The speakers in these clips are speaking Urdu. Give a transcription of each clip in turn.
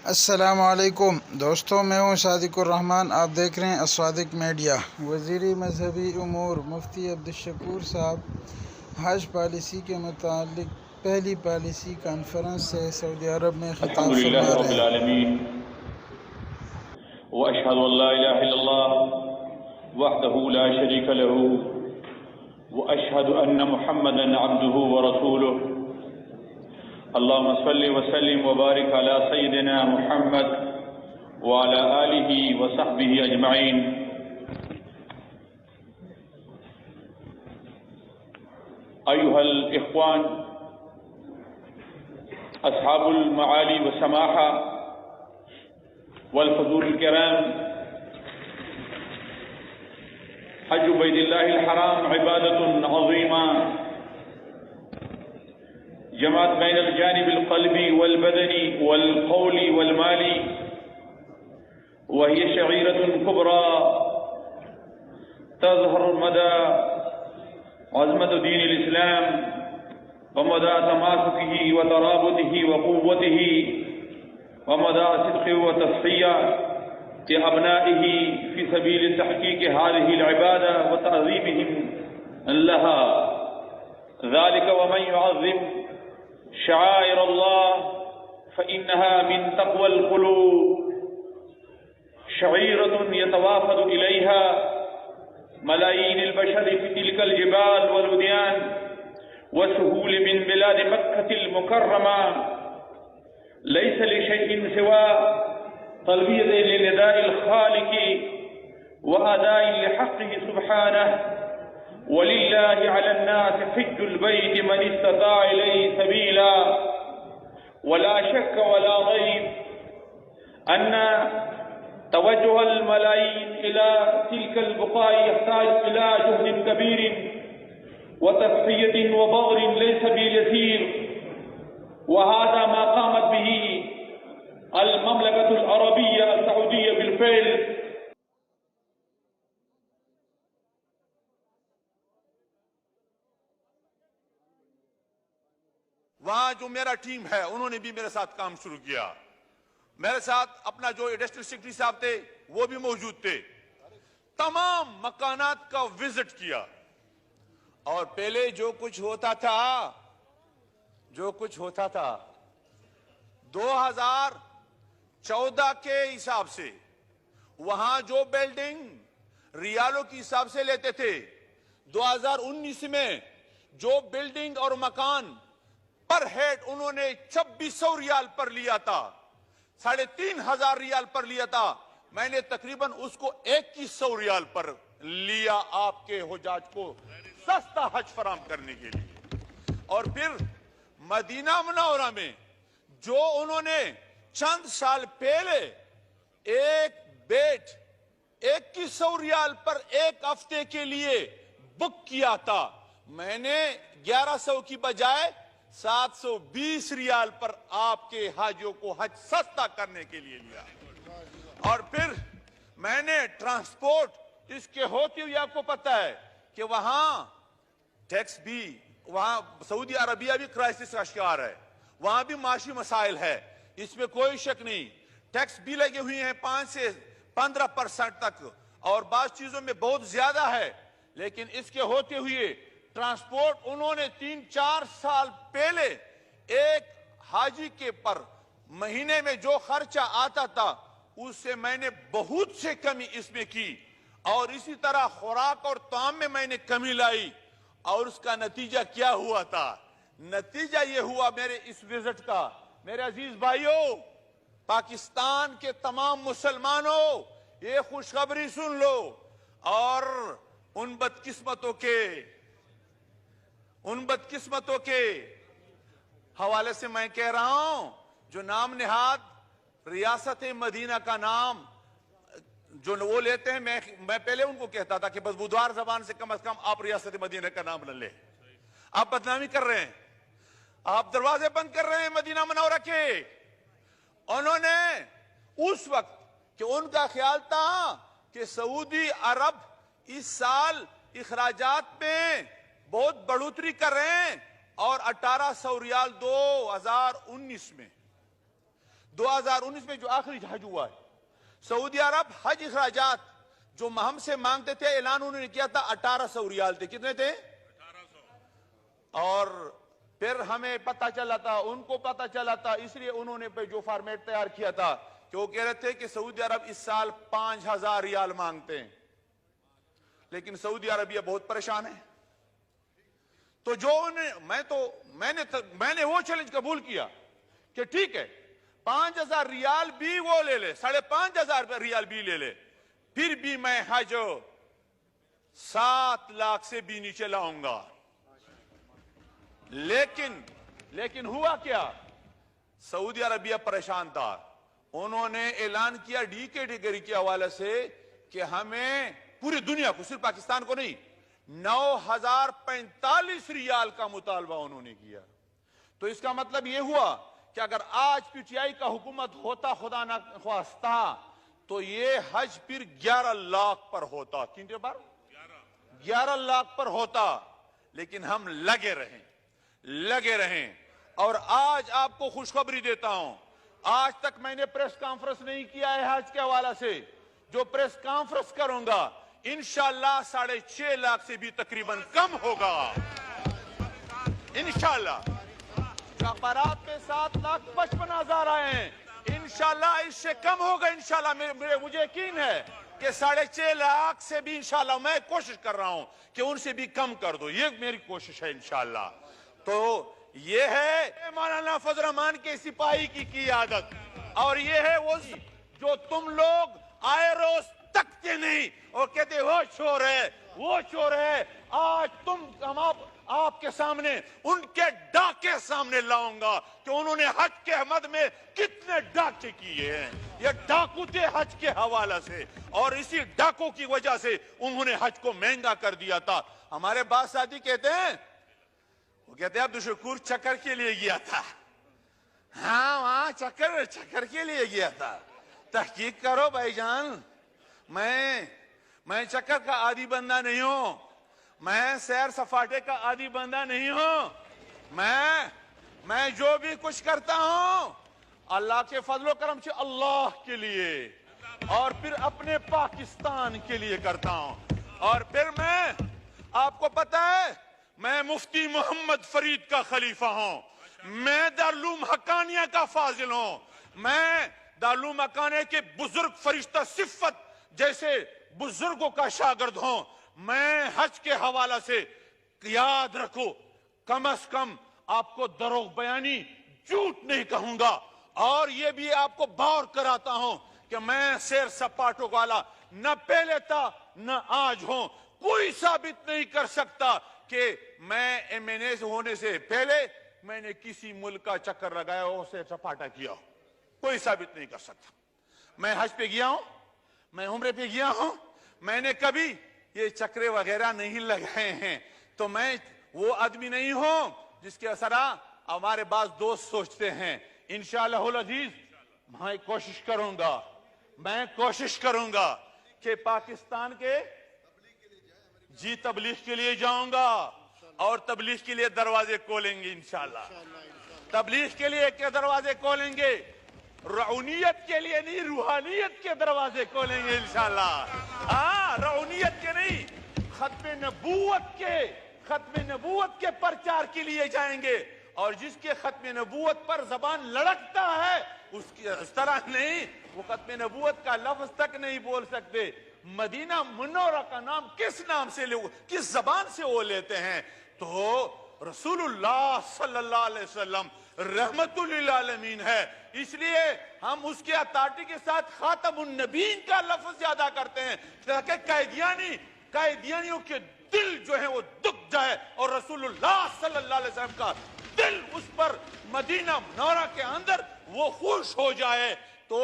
السلام علیکم دوستوں، میں ہوں صادق الرحمن، آپ دیکھ رہے ہیں الصادق میڈیا۔ وزیر مذہبی امور مفتی عبدالشکور صاحب حج پالیسی کے متعلق پہلی پالیسی کانفرنس سے سعودی عرب میں خطاب فرما الحمدللہ رب رہے ہیں۔ العالمین واشهد ان لا اله الا الله وحده لا شريك له واشهد ان محمدا عبده ورسوله اللهم صل وسلم وبارك على سيدنا محمد وعلى آله وصحبه اجمعين ايها الاخوان اصحاب المعالي والسماحه والحضور الكرام، حج بيت الله الحرام عبادة عظيمة جمعت بين الجانب القلبي والبدني والقولي والمالي، وهي شعيرة كبرى تظهر مدى عظمة دين الإسلام ومدى تماسكه وترابطه وقوته ومدى صدقه وتصفية لأبنائه في سبيل تحقيق هذه العبادة وتعظيمهم لها، ذلك ومن يعظم شعائر الله فإنها من تقوى القلوب، شعيرة يتوافد إليها ملايين البشر في تلك الجبال والوديان والسهول من بلاد مكة المكرمة، ليس لشيء سوى تلبية لنداء الخالق وأداء لحقه سبحانه، ولله على الناس حج البيت من استطاع إليه سبيلا، ولا شك ولا ريب أن توجه الملايين إلى تلك البقاع يحتاج إلى جهد كبير وتضحية وبذل ليس باليسير، وهذا ما قامت به المملكة العربية السعودية بالفعل۔ وہاں جو میرا ٹیم ہے انہوں نے بھی میرے ساتھ کام شروع کیا، میرے ساتھ اپنا جو ڈسٹرکٹ سیکرٹری صاحب تھے وہ بھی موجود تھے، تمام مکانات کا وزٹ کیا، اور پہلے جو کچھ ہوتا تھا 2014 کے حساب سے وہاں جو بلڈنگ ریالوں کے حساب سے لیتے تھے، 2019 میں جو بلڈنگ اور مکان پر ہیڈ انہوں نے 2600 ریال پر لیا تھا، 3500 ریال پر لیا تھا، میں نے تقریباً اس کو 2100 ریال پر لیا آپ کے حجاج کو سستا حج فراہم کرنے کے لیے۔ اور پھر مدینہ منورہ میں جو انہوں نے چند سال پہلے ایک بیٹ 2100 ریال پر ایک ہفتے کے لیے بک کیا تھا، میں نے 1100 کی بجائے 720 ریال پر آپ کے حاجیوں کو حج سستا کرنے کے لیے لیا۔ اور پھر میں نے ٹرانسپورٹ اس کے ہوتے ہوئے آپ کو پتا ہے کہ وہاں ٹیکس بھی، وہاں سعودی عربیہ بھی کرائسس کا شکار ہے، وہاں بھی معاشی مسائل ہے، اس میں کوئی شک نہیں، ٹیکس بھی لگے ہوئے ہیں 5 سے 15% تک، اور بعض چیزوں میں بہت زیادہ ہے، لیکن اس کے ہوتے ہوئے ٹرانسپورٹ انہوں نے 3-4 سال پہلے ایک حاجی کے پر مہینے میں جو خرچہ آتا تھا اس سے میں نے بہت سے کمی اس میں کی، اور اسی طرح خوراک اور طعام میں نے کمی لائی، اور اس کا نتیجہ کیا ہوا تھا؟ نتیجہ یہ ہوا میرے اس وزٹ کا، میرے عزیز بھائیوں، پاکستان کے تمام مسلمانوں یہ خوشخبری سن لو، اور ان بدقسمتوں کے حوالے سے میں کہہ رہا ہوں جو نام نہاد ریاست مدینہ کا نام جو وہ لیتے ہیں، میں پہلے ان کو کہتا تھا کہ بس بدوار زبان سے کم از کم آپ ریاست مدینہ کا نام نہ لیں، آپ بدنامی کر رہے ہیں، آپ دروازے بند کر رہے ہیں مدینہ منورہ کے۔ انہوں نے اس وقت کہ ان کا خیال تھا کہ سعودی عرب اس سال اخراجات میں بہت بڑھوتری کر رہے ہیں، اور 1800 ریال 2019 میں 2019 میں جو آخری حج ہوا ہے، سعودی عرب حج اخراجات جو ہم سے مانگتے تھے، اعلان انہوں نے کیا تھا 1800 ریال تھے. کتنے تھے؟ 1800. اور پھر ہمیں پتہ چلا تھا، ان کو پتہ چلا تھا، اس لیے انہوں نے جو فارمیٹ تیار کیا تھا کہ وہ کہہ رہے تھے کہ سعودی عرب اس سال 5000 ریال مانگتے ہیں. لیکن سعودی عربیہ بہت پریشان ہے. تو میں نے وہ چیلنج قبول کیا کہ ٹھیک ہے 5000 ریال بھی وہ لے لے، 5500 ریال بھی لے لے، پھر بھی میں حج 7 لاکھ سے بھی نیچے لاؤں گا. لیکن ہوا کیا؟ سعودی عربیہ پریشان تھا. انہوں نے اعلان کیا ڈی کے ڈگری کے حوالے سے کہ ہمیں پوری دنیا کو، صرف پاکستان کو نہیں، 9045 ریال کا مطالبہ انہوں نے کیا. تو اس کا مطلب یہ ہوا کہ اگر آج پی ٹی آئی کا حکومت ہوتا، خدا نہ خواستہ، تو یہ حج پھر 11 لاکھ پر ہوتا. کتنے پر؟ 11 لاکھ پر ہوتا. لیکن ہم لگے رہیں. اور آج آپ کو خوشخبری دیتا ہوں، آج تک میں نے پریس کانفرنس نہیں کیا ہے حج کے حوالے سے. جو پریس کانفرنس کروں گا انشاءاللہ 6.5 لاکھ سے بھی تقریباً کم ہوگا انشاءاللہ. اخبارات میں 7,55,000 آئے ہیں، انشاءاللہ اس سے کم ہوگا انشاءاللہ. مجھے یقین ہے کہ 6.5 لاکھ سے بھی انشاءاللہ میں کوشش کر رہا ہوں کہ ان سے بھی کم کر دو. یہ میری کوشش ہے انشاءاللہ. تو یہ ہے مولانا فضل الرحمان کے سپاہی کی عادت، اور یہ ہے وہ جو تم لوگ آئے روز تکتے نہیں اور کہتے وہ چور ہے. آج آپ کے سامنے ان کے ڈاکے سامنے لاؤں گا کہ انہوں نے حج کے مد میں کتنے ڈاکے کیے ہیں. یہ ڈاکو تھے حج کے حوالے سے، اور اسی ڈاکوں کی وجہ سے انہوں نے حج کو مہنگا کر دیا تھا. ہمارے بعض ساتھی کہتے ہیں عبدالشکور چکر کے لیے گیا تھا. ہاں وہاں چکر کے لیے گیا تھا. تحقیق کرو بھائی جان. میں چکر کا عادی بندہ نہیں ہوں، میں سیر سفاٹے کا عادی بندہ نہیں ہوں. میں جو بھی کچھ کرتا ہوں اللہ کے فضل و کرم سے اللہ کے لیے، اور پھر اپنے پاکستان کے لیے کرتا ہوں. اور پھر آپ کو پتا ہے میں مفتی محمد فرید کا خلیفہ ہوں، میں دارالعلوم حقانیہ کا فاضل ہوں، میں دارالعلوم حقانیہ کے بزرگ فرشتہ صفت جیسے بزرگوں کا شاگرد ہوں. میں حج کے حوالہ سے یاد رکھو، کم از کم آپ کو دروغ بیانی، جھوٹ نہیں کہوں گا. اور یہ بھی آپ کو باور کراتا ہوں کہ میں سیر سپاٹوں والا نہ پہلے تھا نہ آج ہوں. کوئی ثابت نہیں کر سکتا کہ میں MNA ہونے سے پہلے میں نے کسی ملک کا چکر لگایا ہو، سیر سپاٹا کیا ہو. کوئی ثابت نہیں کر سکتا. میں حج پہ گیا ہوں، میں عمرے پہ گیا ہوں، میں نے کبھی یہ چکرے وغیرہ نہیں لگائے ہیں. تو میں وہ آدمی نہیں ہوں جس کے اثرات ہمارے بعض دوست سوچتے ہیں. انشاءاللہ العزیز میں کوشش کروں گا کہ پاکستان کے تبلیغ کے لیے جاؤں گا، اور تبلیغ کے لیے دروازے کھولیں گے انشاءاللہ. تبلیغ کے لیے کیا دروازے کھولیں گے؟ رعونیت کے لیے نہیں، روحانیت کے دروازے کھولیں گے انشاءاللہ. ہاں رعونیت کے نہیں، ختم نبوت کے پرچار کے لیے جائیں گے. اور جس کے ختم نبوت پر زبان لڑکتا ہے اس طرح نہیں، وہ ختم نبوت کا لفظ تک نہیں بول سکتے. مدینہ منورہ کا نام کس نام سے کس زبان سے وہ لیتے ہیں؟ تو رسول اللہ صلی اللہ علیہ وسلم رحمت للعالمین ہے. اس لیے ہم اس کے اتھارٹی کے ساتھ خاتم النبیین کا لفظ زیادہ کرتے ہیں تاکہ قائدیانیوں کے دل جو ہے وہ دکھ جائے، اور رسول اللہ صلی اللہ علیہ وسلم کا دل اس پر مدینہ منورہ کے اندر وہ خوش ہو جائے. تو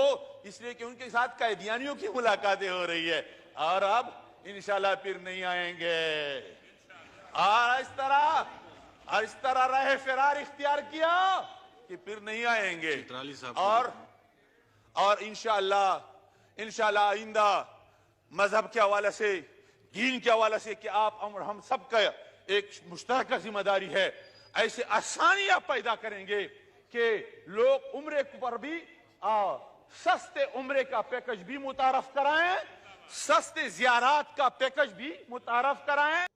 اس لیے کہ ان کے ساتھ قائدیانیوں کی ملاقاتیں ہو رہی ہے، اور اب انشاءاللہ پھر نہیں آئیں گے. اور اس طرح راہ فرار اختیار کیا کہ پھر نہیں آئیں گے. اور انشاءاللہ آئندہ مذہب کے حوالے سے، دین کے حوالے سے کہ آپ ہم سب کا ایک مشترکہ ذمہ داری ہے، ایسے آسانیاں پیدا کریں گے کہ لوگ عمرے پر بھی اور سستے عمرے کا پیکج بھی متعارف کرائیں, سستے زیارات کا پیکج بھی متعارف کرائیں.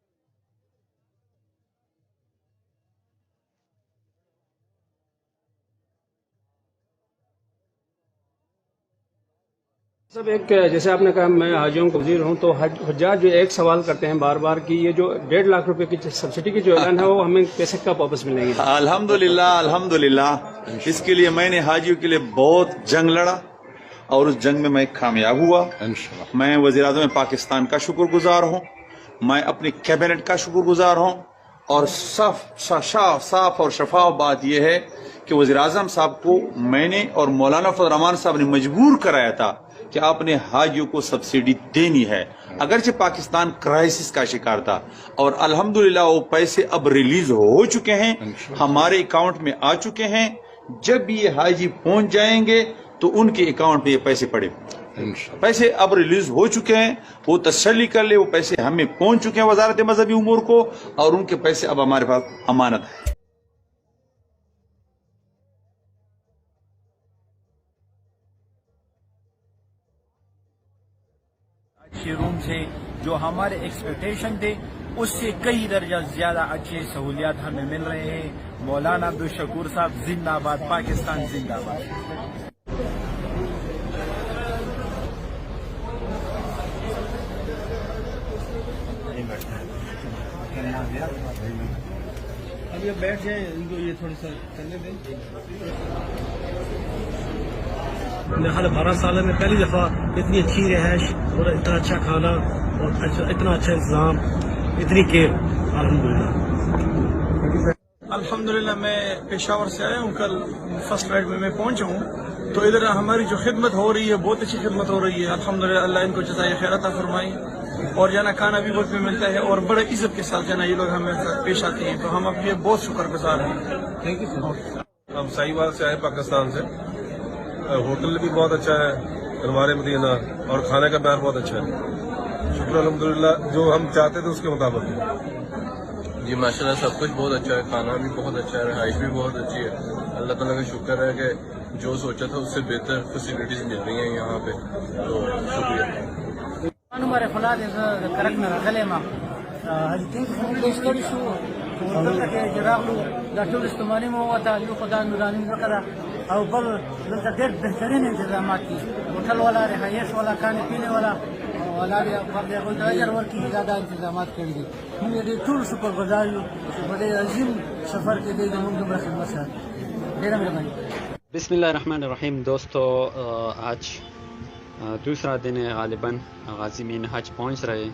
سب ایک جیسے آپ نے کہا میں حاجیوں کا وزیر ہوں, تو حجاج جو ایک سوال کرتے ہیں بار بار کہ یہ جو 1.5 لاکھ روپے کی سبسڈی کی جو اعلان ہے وہ ہمیں پیسے کب واپس ملیں گے؟ الحمدللہ اس کے لیے میں نے حاجیوں کے لیے بہت جنگ لڑا اور اس جنگ میں کامیاب ہوا. میں وزیر اعظم پاکستان کا شکر گزار ہوں, میں اپنی کیبنٹ کا شکر گزار ہوں, اور صاف اور شفاف بات یہ ہے کہ وزیر اعظم صاحب کو میں نے اور مولانا فضل الرحمان صاحب نے مجبور کرایا تھا کہ آپ نے حاجیوں کو سبسڈی دینی ہے, اگرچہ پاکستان کرائسس کا شکار تھا, اور الحمدللہ وہ پیسے اب ریلیز ہو چکے ہیں, ہمارے اکاؤنٹ میں آ چکے ہیں. جب بھی یہ حاجی پہنچ جائیں گے تو ان کے اکاؤنٹ میں یہ پیسے پڑے, پیسے اب ریلیز ہو چکے ہیں, وہ تسلی کر لے, وہ پیسے ہمیں پہنچ چکے ہیں وزارت مذہبی امور کو, اور ان کے پیسے اب ہمارے پاس امانت ہے. روم سے جو ہمارے ایکسپیکٹیشن تھے اس سے کئی درجہ زیادہ اچھی سہولیات ہمیں مل رہے ہیں. مولانا عبدالشکور صاحب زندہ باد, پاکستان زندہ باد. اب یہ بیٹھ جائیں, ان کو یہ تھوڑا سا چلنے دیں. میرے خیال 12 سال میں پہلی دفعہ اتنی اچھی رہائش اور اتنا اچھا کھانا اور اتنا اچھا انتظام, اتنی کیئر. الحمدللہ میں پشاور سے آیا ہوں, کل فرسٹ فلائٹ میں پہنچا ہوں, تو ادھر ہماری جو خدمت ہو رہی ہے بہت اچھی خدمت ہو رہی ہے الحمدللہ. اللہ ان کو جزائے خیر عطا فرمائی, اور جانا کھانا بھی وقت میں ملتا ہے, اور بڑے عزت کے ساتھ جانا یہ لوگ ہمیں پیش آتے ہیں, تو ہم اب یہ بہت شکر گزار ہیں. Thank you. ہم سائیوال سے آئے پاکستان سے, ہوٹل بھی بہت اچھا ہے انوار مدینہ, اور کھانے کا معیار بہت اچھا ہے. شکر الحمدللہ, جو ہم چاہتے تھے اس کے مطابق. جی ماشاءاللہ سب کچھ بہت اچھا ہے, کھانا بھی بہت اچھا ہے, رہائش بھی بہت اچھی ہے. اللہ تعالیٰ کا شکر ہے کہ جو سوچا تھا اس سے بہتر فیسلٹیز مل رہی ہیں یہاں پہ, تو شکریہ. نمبر فلاد کرک میں غلے ما هل تستوري شو وقتك جراغلو دا ټول استعمالي مو وتا یو خدای نوراني وکړه, او بل دلته ډېر بهترین انتظامات دي, هوټل والا, رهایش والا, کھانے پینے والا والا دی خپل یو ځای ورکی زیاده انتظامات کړی دي. موږ دې ټول شکر گزار یو چې بڑے عظیم سفر کې دې موږ د خدمت سره ډېر مهرباني. بسم اللہ الرحمن الرحیم. دوستو, آج دوسرا دن ہے, غالباً عازمین حج پہنچ رہے.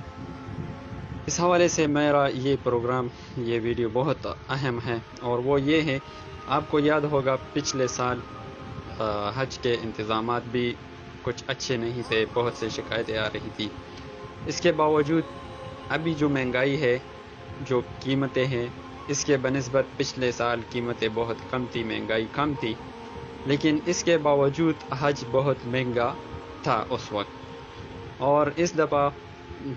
اس حوالے سے میرا یہ پروگرام, یہ ویڈیو بہت اہم ہے, اور وہ یہ ہے, آپ کو یاد ہوگا پچھلے سال حج کے انتظامات بھی کچھ اچھے نہیں تھے, بہت سے شکایتیں آ رہی تھی. اس کے باوجود ابھی جو مہنگائی ہے, جو قیمتیں ہیں, اس کے بنسبت پچھلے سال قیمتیں بہت کم تھی, مہنگائی کم تھی, لیکن اس کے باوجود حج بہت مہنگا تھا اس وقت. اور اس دفعہ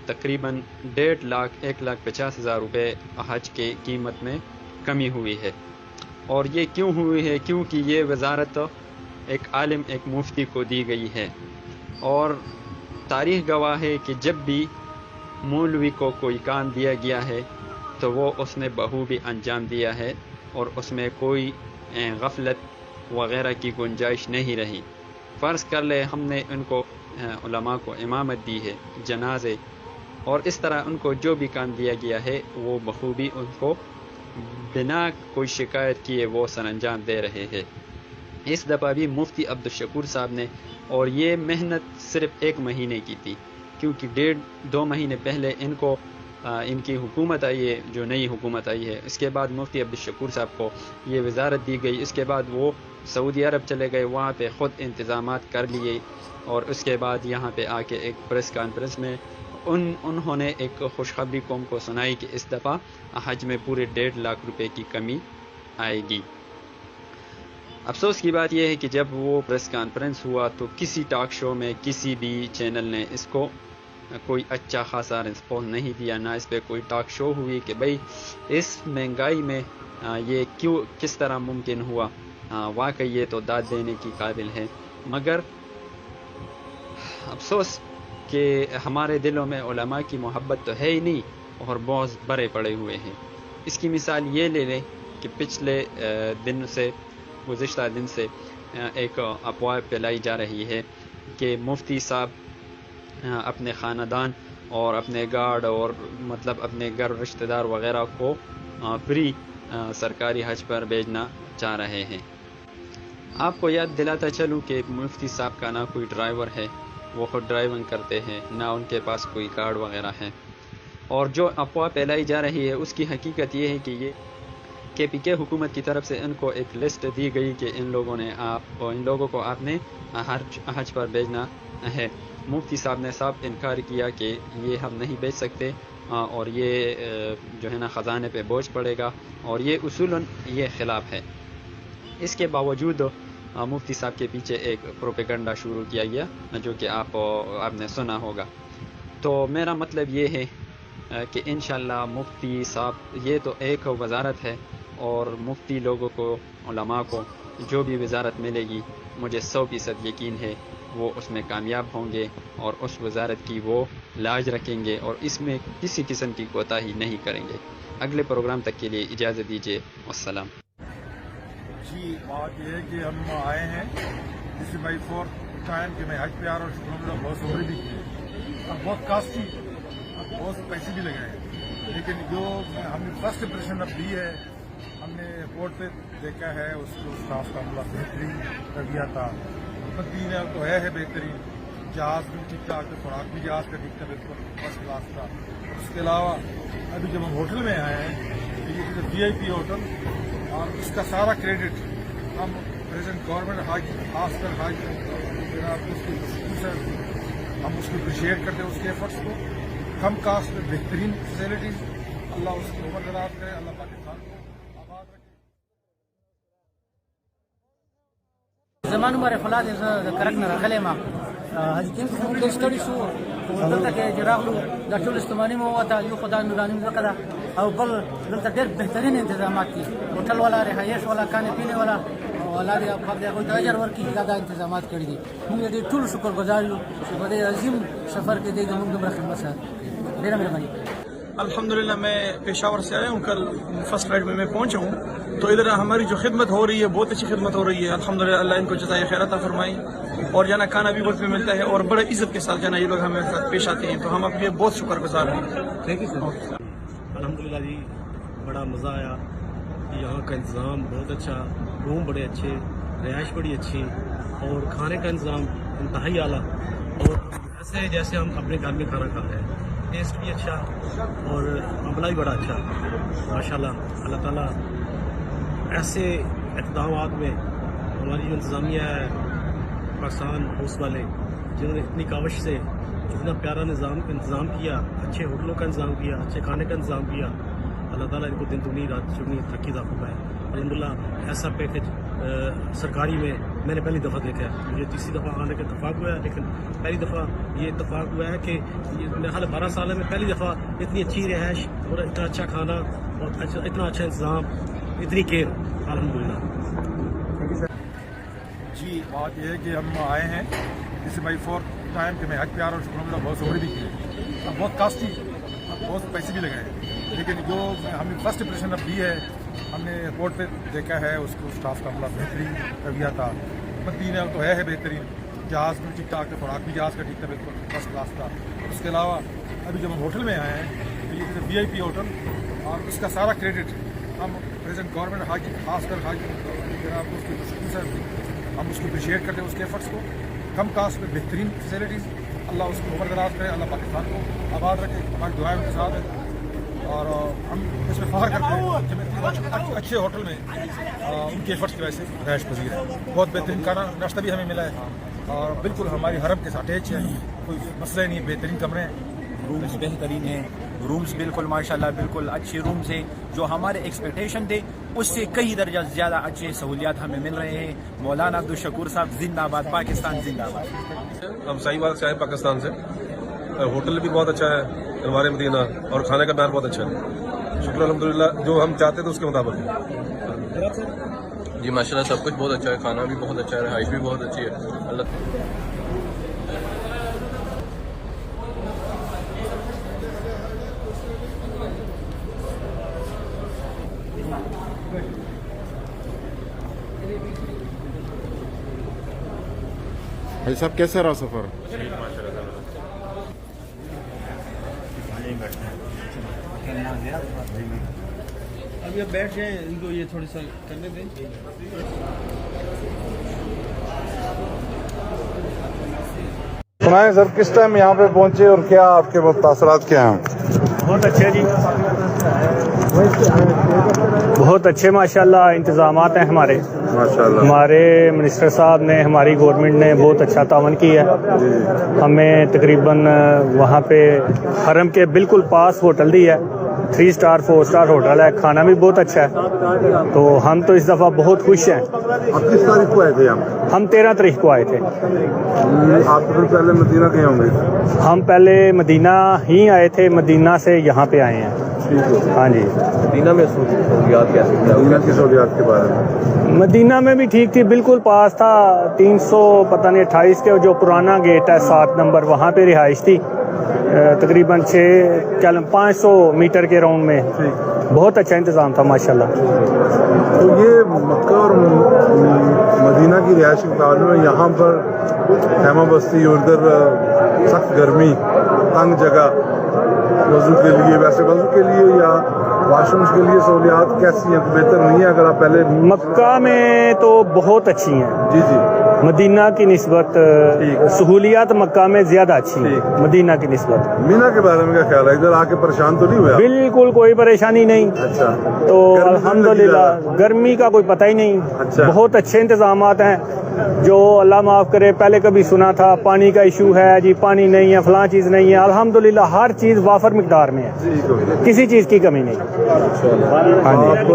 تقریباً 1.5 لاکھ 1,50,000 روپے حج کے قیمت میں کمی ہوئی ہے. اور یہ کیوں ہوئی ہے؟ کیونکہ یہ وزارت ایک عالم, ایک مفتی کو دی گئی ہے, اور تاریخ گواہ ہے کہ جب بھی مولوی کو کوئی کام دیا گیا ہے تو وہ اس نے بخوبی انجام دیا ہے, اور اس میں کوئی غفلت وغیرہ کی گنجائش نہیں رہی. فرض کر لے ہم نے ان کو علماء کو امامت دی ہے, جنازے, اور اس طرح ان کو جو بھی کام دیا گیا ہے وہ بخوبی ان کو بنا کوئی شکایت کیے وہ سر انجام دے رہے ہیں. اس دفعہ بھی مفتی عبدالشکور صاحب نے, اور یہ محنت صرف 1 مہینے کی تھی, کیونکہ 1.5-2 مہینے پہلے ان کو ان کی حکومت آئی ہے, جو نئی حکومت آئی ہے, اس کے بعد مفتی عبدالشکور صاحب کو یہ وزارت دی گئی. اس کے بعد وہ سعودی عرب چلے گئے, وہاں پہ خود انتظامات کر لیے, اور اس کے بعد یہاں پہ آ کے ایک پریس کانفرنس میں انہوں نے ایک خوشخبری قوم کو سنائی کہ اس دفعہ حج میں پورے 1.5 لاکھ روپے کی کمی آئے گی. افسوس کی بات یہ ہے کہ جب وہ پریس کانفرنس ہوا تو کسی ٹاک شو میں, کسی بھی چینل نے اس کو کوئی اچھا خاصا رسپانس نہیں دیا, نہ اس پہ کوئی ٹاک شو ہوئی کہ بھئی اس مہنگائی میں یہ کس طرح ممکن ہوا. واقعی یہ تو داد دینے کی قابل ہے. مگر افسوس کہ ہمارے دلوں میں علماء کی محبت تو ہے ہی نہیں اور بہت بڑے پڑے ہوئے ہیں۔ اس کی مثال یہ لے لیں کہ پچھلے گزشتہ دن سے ایک افواہ پھیلائی جا رہی ہے کہ مفتی صاحب اپنے خاندان اور اپنے گارڈ اور مطلب اپنے گھر رشتہ دار وغیرہ کو فری سرکاری حج پر بھیجنا چاہ رہے ہیں۔ آپ کو یاد دلاتا چلوں کہ مفتی صاحب کا نہ کوئی ڈرائیور ہے، وہ خود ڈرائیونگ کرتے ہیں، نہ ان کے پاس کوئی کارڈ وغیرہ ہے، اور جو افواہ پھیلائی جا رہی ہے اس کی حقیقت یہ ہے کہ یہ KPK حکومت کی طرف سے ان کو ایک لسٹ دی گئی کہ ان لوگوں کو آپ نے حج پر بھیجنا ہے۔ مفتی صاحب نے صاحب انکار کیا کہ یہ ہم نہیں بھیج سکتے اور یہ جو ہے نا خزانے پہ بوجھ پڑے گا، اور یہ اصولاً یہ خلاف ہے۔ اس کے باوجود مفتی صاحب کے پیچھے ایک پروپیگنڈا شروع کیا گیا جو کہ آپ نے سنا ہوگا۔ تو میرا مطلب یہ ہے کہ انشاءاللہ مفتی صاحب، یہ تو ایک وزارت ہے اور مفتی لوگوں کو، علماء کو جو بھی وزارت ملے گی مجھے 100% یقین ہے وہ اس میں کامیاب ہوں گے اور اس وزارت کی وہ لاج رکھیں گے اور اس میں کسی قسم کی کوتاہی نہیں کریں گے۔ اگلے پروگرام تک کے لیے اجازت دیجیے، والسلام۔ جی بات یہ ہے کہ ہم آئے ہیں اس بائی 4th ٹائم کہ میں حج پہ آ رہا ہوں، شکر بہت عمر بھی کی اور بہت کاسٹلی، بہت پیسے بھی لگے ہیں، لیکن جو ہم نے فرسٹ امپریشن اب دی ہے، ہم نے ایئرپورٹ پہ دیکھا ہے اس کو اسٹاف کا بڑا بہترین رویہ تھا، بدین تو ہے بہترین، جہاز بھی ٹھیک ٹھاک، خوراک بھی جہاز کا ٹھیک تھا، بالکل فرسٹ کلاس تھا۔ اس کے علاوہ ابھی جب ہم ہوٹل میں آئے ہیں تو یہ VIP ہوٹل، اور اس کا سارا کریڈٹ ہم پریزنٹ گورنمنٹ حاج، خاص کر حاج جناب اس کی ہم اس کو اپریشیٹ کرتے ہیں، اس کے ایفرٹس کو، کم کاسٹ میں بہترین فیسلٹیز، اللہ اس کی عمر دراز کرے، اللہ پاکستان کو آباد رکھے۔ زمان عمر فلاد د کرک نه راغلی ما حاجي کیم ډېر ستړي شو، دلته کې چې راغلو دا ټول استماني مو وته، یو خدای نوراني ځمکه ده او بل دلته ډېر بهترین انتظامات دي، هوټل والا، رهایش والا، کھانے پینے والا، الله دې خپل دې کوئی اجر ورکړي، دا انتظامات کړي دي۔ موږ دې ټول شکر گزار یو چې په دې عظیم سفر کې دې موږ دومره خدمت سره ډېره مهرباني۔ الحمدللہ میں پشاور سے آیا ہوں، کل فرسٹ فلائٹ میں پہنچا ہوں، تو ادھر ہماری جو خدمت ہو رہی ہے بہت اچھی خدمت ہو رہی ہے، الحمدللہ اللہ ان کو جزائے خیر عطا فرمائی، اور جانا کھانا بھی وقت میں ملتا ہے اور بڑے عزت کے ساتھ جانا یہ لوگ ہمیں ساتھ پیش آتے ہیں، تو ہم اپنے بہت شکر گزار ہیں۔ Thank you. الحمدللہ جی بڑا مزہ آیا، یہاں کا انتظام بہت اچھا، روم بڑے اچھے، رہائش بڑی اچھی، اور کھانے کا انتظام انتہائی اعلیٰ، اور ایسے جیسے ہم اپنے گھر میں کھانا کھا رہے ہیں، ٹیسٹ بھی اچھا اور عملہ بھی بڑا اچھا، ماشاءاللہ۔ اللہ تعالیٰ ایسے اقدامات میں ہماری جو انتظامیہ ہے، پاکستان ہاؤس والے، جنہوں نے اتنی کاوش سے اتنا پیارا انتظام کیا، اچھے ہوٹلوں کا انتظام کیا، اچھے کھانے کا انتظام کیا، اللہ تعالیٰ ان کو دن دگنی رات چگنی ترقی عطا فرمائے۔ الحمدللہ ایسا پیکج سرکاری میں نے پہلی دفعہ دیکھا ہے، مجھے تیسری دفعہ آنے کا اتفاق ہوا ہے، لیکن پہلی دفعہ یہ اتفاق ہوا ہے کہ میرے خیال 12 سال میں پہلی دفعہ اتنی اچھی رہائش اور اتنا اچھا کھانا اور اتنا اچھا انتظام، اتنی کیئر، الحمدللہ۔ جی بات یہ ہے کہ ہم آئے ہیں اس بائی 4th ٹائم کہ میں حج پہ آ رہا ہوں، شکر بہت عمر بھی کی ہے، بہت کاسٹلی، بہت پیسے بھی لگے ہیں، لیکن جو ہم نے فرسٹ امپریشن اب دی ہے، ہم نے ایئرپورٹ پہ دیکھا ہے اس کو اسٹاف کا بڑا بہترین رویہ تھا، بدین تو ہے بہترین، جہاز بھی ٹھیک ٹھاک تھا، خوراک بھی جہاز کا ٹھیک تھا، بالکل فرسٹ کلاس تھا۔ اس کے علاوہ ابھی جب ہم ہوٹل میں آئے ہیں تو یہ VIP ہوٹل، اور اس کا سارا کریڈٹ ہم پریزنٹ گورنمنٹ حاج، خاص کر حاج جناب اس کی ہم اس کو اپریشیٹ کرتے ہیں، اس کے ایفرٹس کو، کم کاسٹ میں بہترین فیسلٹیز، اللہ اس کی عمر دراز کرے، اللہ پاکستان کو آباد رکھے، ہماری دعائیں ان کے ساتھ ہیں، اور ہم اس میں فخر کرتے ہیں کہ اچھے ہوٹل میں ان کے ایفرٹس کی وجہ سے رہائش پذیر ہے، بہت بہترین کھانا ناشتہ بھی ہمیں ملا ہے، اور بالکل ہماری حرم کے ساتھ اٹیچ ہے، کوئی مسئلہ نہیں، بہترین کمرے ہیں، رومز بہترین ہیں، رومز بالکل ماشاءاللہ بالکل اچھے رومز ہیں، جو ہمارے ایکسپیکٹیشن تھے اس سے کئی درجہ زیادہ اچھے سہولیات ہمیں مل رہے ہیں۔ مولانا عبدالشکور صاحب زندہ آباد، پاکستان زندہ آباد۔ ہم صحیح بات سے آئے پاکستان سے، ہوٹل بھی بہت اچھا ہے ہمارے مدینہ، اور کھانے کا معیار بہت اچھا ہے، شکر الحمدللہ جو ہم چاہتے تھے اس کے مطابق۔ جی ماشاءاللہ سب کچھ بہت اچھا ہے، کھانا بھی بہت اچھا ہے، رہائش بھی بہت اچھی ہے اللہ بھائی صاحب کیسا رہا سفر؟ ابھی اب بیٹھ جائیں، ان کو یہ تھوڑی سا کرنے دیں. سنائیں سر کس ٹائم یہاں پہ پہنچے اور کیا آپ کے تاثرات کیا ہیں؟ بہت اچھے جی، بہت اچھے ماشاءاللہ انتظامات ہیں ہمارے. ہمارے منسٹر صاحب نے، ہماری گورنمنٹ نے بہت اچھا تعاون کیا ہے. ہمیں تقریباً وہاں پہ حرم کے بالکل پاس ہوٹل دی ہے، 3 اسٹار 4 اسٹار ہوٹل ہے، کھانا بھی بہت اچھا ہے. تو ہم تو اس دفعہ بہت خوش ہیں. آپ کس تاریخ کو آئے تھے یہاں؟ ہم 13 تاریخ کو آئے تھے. آپ پھر پہلے مدینہ گئے ہوں گے؟ ہم پہلے مدینہ ہی آئے تھے، مدینہ سے یہاں پہ آئے ہیں. ہاں جی. مدینہ میں سہولیات کیسی ہیں؟ مدینہ کی سہولیات کے بارے میں؟ مدینہ میں بھی ٹھیک تھی، بالکل پاس تھا. 328 کے جو پرانا گیٹ ہے 7 نمبر، وہاں پہ رہائش تھی تقریباً 500 میٹر کے راؤنڈ میں. بہت اچھا انتظام تھا ماشاءاللہ. تو یہ مکہ اور مدینہ کی رہائش کے مقابلے میں یہاں پر خیمہ بستی اور ادھر سخت گرمی، تنگ جگہ، وضو کے لیے، ویسے وضو کے لیے یا واش رومز کے لیے سہولیات کیسی ہیں؟ بہتر نہیں ہے اگر آپ پہلے؟ مکہ میں تو بہت اچھی ہیں جی جی. مدینہ کی نسبت سہولیات مکہ میں زیادہ اچھی ہیں مدینہ کی نسبت. مینا کے بارے میں کیا خیال ہے؟ ادھر آ کے پریشان تو نہیں ہوا؟ بالکل کوئی پریشانی نہیں. اچھا. تو الحمدللہ گرمی کا کوئی پتہ ہی نہیں. بہت اچھے انتظامات ہیں. جو اللہ معاف کرے پہلے کبھی سنا تھا پانی کا ایشو ہے جی، پانی نہیں ہے، فلاں چیز نہیں ہے، الحمدللہ ہر چیز وافر مقدار میں ہے، کسی چیز کی کمی نہیں. آپ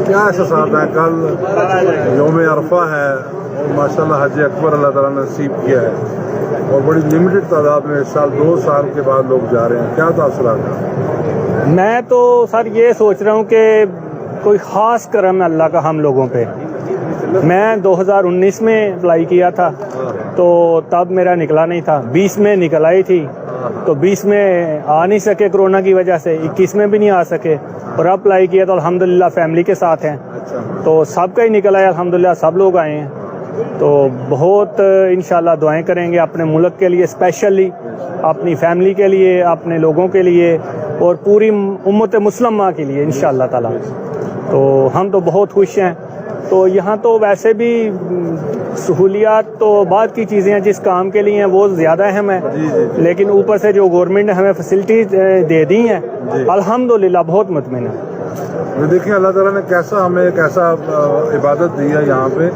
کیا احساسات ہیں؟ کل یوم عرفہ ہے اور ماشاءاللہ حج اکبر اللہ تعالیٰ نے نصیب کیا ہے اور بڑی لمیٹڈ تعداد میں اس سال 2 سال کے بعد لوگ جا رہے ہیں، کیا تاثرات ہیں؟ میں تو سر یہ سوچ رہا ہوں کہ کوئی خاص کرم ہے اللہ کا ہم لوگوں پہ. میں 2019 میں اپلائی کیا تھا تو تب میرا نکلا نہیں تھا، 20 میں نکل آئی تھی تو 20 میں آ نہیں سکے کرونا کی وجہ سے، 21 میں بھی نہیں آ سکے اور اب اپلائی کیا تو الحمدللہ فیملی کے ساتھ ہیں تو سب کا ہی نکل آیا الحمدللہ، سب لوگ آئے ہیں. تو بہت انشاءاللہ دعائیں کریں گے اپنے ملک کے لیے، اسپیشلی اپنی فیملی کے لیے، اپنے لوگوں کے لیے اور پوری امت مسلمہ کے لیے انشاءاللہ تعالی. تو ہم تو بہت خوش ہیں. تو یہاں تو ویسے بھی سہولیات تو بعد کی چیزیں ہیں، جس کام کے لیے ہیں وہ زیادہ اہم ہے، لیکن اوپر سے جو گورنمنٹ نے ہمیں فیسلٹیز دے دی ہیں الحمدللہ بہت مطمئن ہے. دیکھیں اللہ تعالیٰ نے کیسا ہمیں ایک ایسا عبادت دی ہے یہاں پہ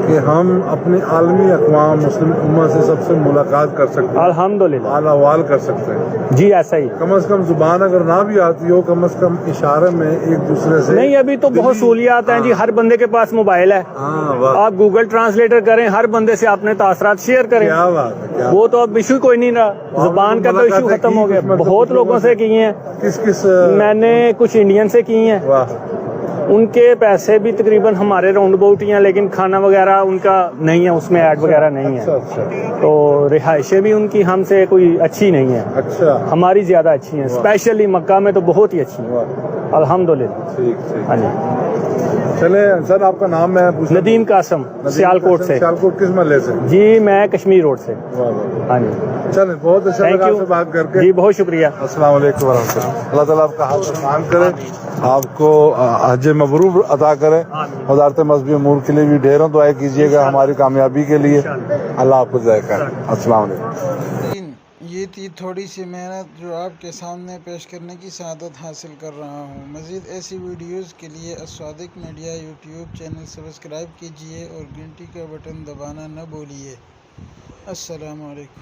کہ ہم اپنی عالمی اقوام مسلم امت سے سب سے ملاقات کر سکتے ہیں، الحمدللہ حال احوال کر سکتے ہیں. جی ایسا ہی. کم از کم زبان اگر نہ بھی آتی ہو، کم از کم اشارے میں ایک دوسرے سے. نہیں ابھی تو بہت سہولیات ہیں جی، ہر بندے کے پاس موبائل ہے، آپ گوگل ٹرانسلیٹر کریں، ہر بندے سے اپنے تاثرات شیئر کریں. کیا بات ہے. وہ تو اب ایشو کوئی نہیں رہا، زبان کا تو ایشو ختم ہو گیا. بہت لوگوں سے کی ہیں. کس میں نے کچھ انڈین سے کی ہیں، ان کے پیسے بھی تقریباً ہمارے راؤنڈ اباؤٹ ہی ہیں، لیکن کھانا وغیرہ ان کا نہیں ہے، اس میں ایڈ وغیرہ نہیں ہے. تو رہائشیں بھی ان کی ہم سے کوئی اچھی نہیں ہیں. اچھا. ہماری زیادہ اچھی ہیں، اسپیشلی مکہ میں تو بہت ہی اچھی ہیں الحمدللہ. ہاں جی. چلے سر آپ کا نام میں ندیم قاسم، سیالکوٹ سے. سیالکوٹ کس محلے سے؟ جی میں کشمیر روڈ سے. ہاں جی. چلیں بہت اچھا لگا آپ سے بات کر کے. جی بہت شکریہ. السلام علیکم ورحمۃ اللہ. اللہ تعالیٰ آپ کا حاضر آسان کرے، آپ کو حج مبرور عطا کرے. وزارت مذہبی امور کے لیے بھی ڈھیروں دعائیں کیجیے گا ہماری کامیابی کے لیے. اللہ آپ کو ذائقہ کرے. السلام علیکم. یہ تھی تھوڑی سی محنت جو آپ کے سامنے پیش کرنے کی سعادت حاصل کر رہا ہوں. مزید ایسی ویڈیوز کے لیے الصادق میڈیا یوٹیوب چینل سبسکرائب کیجیے اور گھنٹی کا بٹن دبانا نہ بھولیے. السلام علیکم.